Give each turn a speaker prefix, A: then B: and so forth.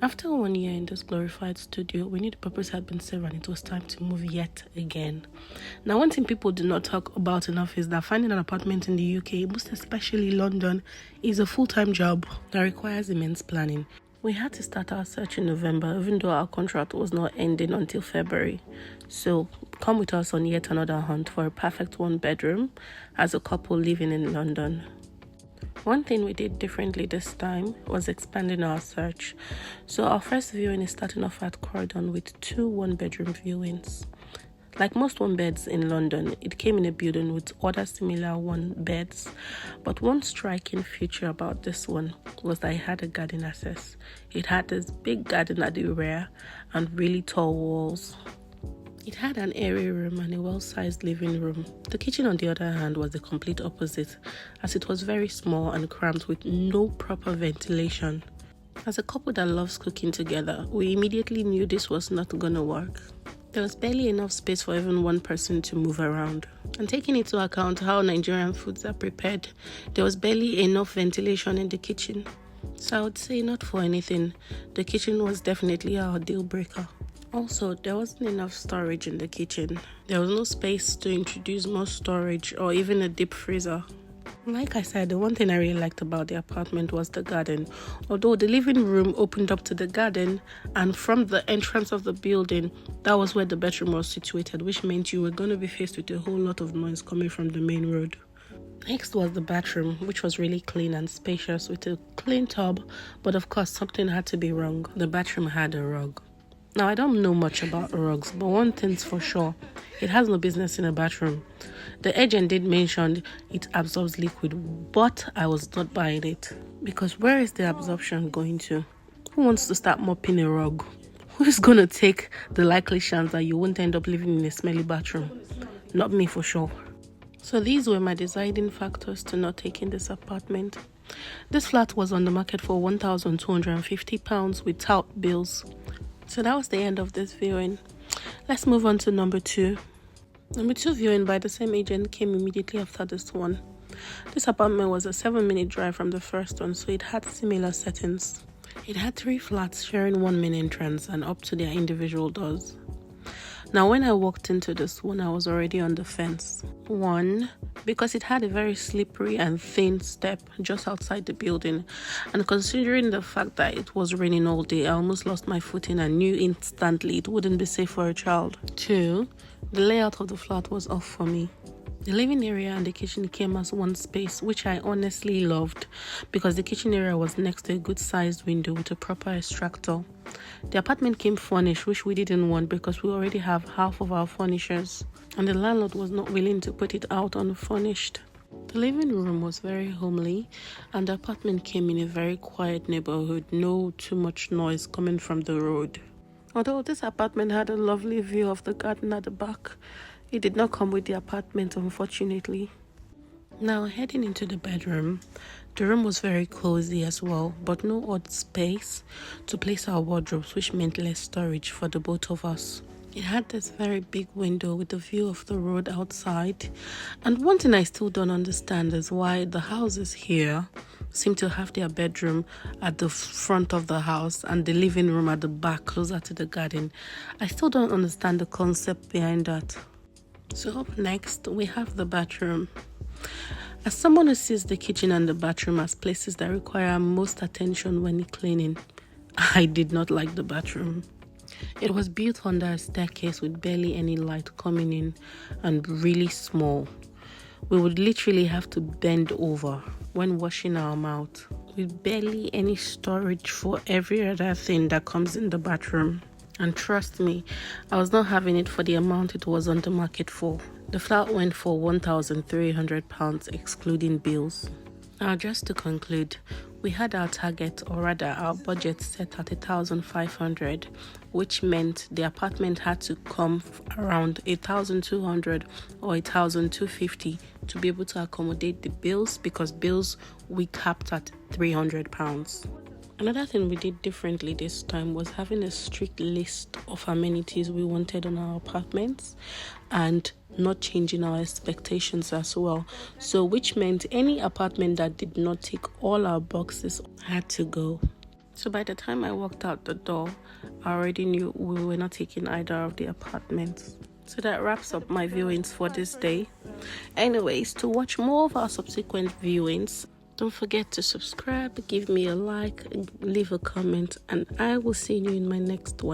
A: After 1 year in this glorified studio, we knew the purpose had been served and it was time to move yet again. Now, one thing people do not talk about enough is that finding an apartment in the UK, most especially London, is a full-time job that requires immense planning. We had to start our search in November, even though our contract was not ending until February. So come with us on yet another hunt for a perfect one-bedroom as a couple living in London. One thing we did differently this time was expanding our search. So our first viewing is starting off at Croydon with 2 one-bedroom viewings. Like most one-beds in London, it came in a building with other similar one-beds. But one striking feature about this one was that it had a garden access. It had this big garden at the rear and really tall walls. It had an airy room and a well-sized living room. The kitchen, on the other hand, was the complete opposite, as it was very small and cramped with no proper ventilation. As a couple that loves cooking together, we immediately knew this was not gonna work. There was barely enough space for even one person to move around. And taking into account how Nigerian foods are prepared, there was barely enough ventilation in the kitchen. So I would say, not for anything, the kitchen was definitely our deal breaker. Also, there wasn't enough storage in the kitchen. There was no space to introduce more storage or even a deep freezer. Like I said, the one thing I really liked about the apartment was the garden. Although the living room opened up to the garden, and from the entrance of the building, that was where the bedroom was situated, which meant you were going to be faced with a whole lot of noise coming from the main road. Next was the bathroom, which was really clean and spacious with a clean tub, but of course something had to be wrong. The bathroom had a rug. Now, I don't know much about rugs, but one thing's for sure, it has no business in a bathroom. The agent did mention it absorbs liquid, but I was not buying it. Because where is the absorption going to? Who wants to start mopping a rug? Who is going to take the likely chance that you won't end up living in a smelly bathroom? Not me for sure. So these were my deciding factors to not taking this apartment. This flat was on the market for £1,250 without bills. So that was the end of this viewing. Let's move on to number 2. Number 2 viewing by the same agent came immediately after this one. This apartment was a 7-minute drive from the first one, so it had similar settings. It had 3 flats sharing one main entrance and up to their individual doors. Now, when I walked into this one, I was already on the fence. 1, because it had a very slippery and thin step just outside the building. And considering the fact that it was raining all day, I almost lost my footing and knew instantly it wouldn't be safe for a child. 2, the layout of the flat was off for me. The living area and the kitchen came as one space, which I honestly loved because the kitchen area was next to a good-sized window with a proper extractor. The apartment came furnished, which we didn't want because we already have half of our furnitures, and the landlord was not willing to put it out unfurnished. The living room was very homely, and the apartment came in a very quiet neighborhood, no too much noise coming from the road. Although this apartment had a lovely view of the garden at the back, it did not come with the apartment, unfortunately. Now, heading into the bedroom, the room was very cozy as well, but no odd space to place our wardrobes, which meant less storage for the both of us. It had this very big window with a view of the road outside. And one thing I still don't understand is why the houses here seem to have their bedroom at the front of the house and the living room at the back, closer to the garden. I still don't understand the concept behind that. So up next, we have the bathroom. As someone who sees the kitchen and the bathroom as places that require most attention when cleaning, I did not like the bathroom. It was built under a staircase with barely any light coming in and really small. We would literally have to bend over when washing our mouth, with barely any storage for every other thing that comes in the bathroom. And trust me, I was not having it for the amount it was on the market for. The flat went for £1,300 excluding bills. Now, just to conclude, we had our target, or rather our budget, set at £1,500, which meant the apartment had to come around £1,200 or £1,250 to be able to accommodate the bills, because bills we capped at £300. Another thing we did differently this time was having a strict list of amenities we wanted on our apartments and not changing our expectations as well. So which meant any apartment that did not tick all our boxes had to go. So by the time I walked out the door, I already knew we were not taking either of the apartments. So that wraps up my viewings for this day. Anyways, to watch more of our subsequent viewings, don't forget to subscribe, give me a like, leave a comment, and I will see you in my next one.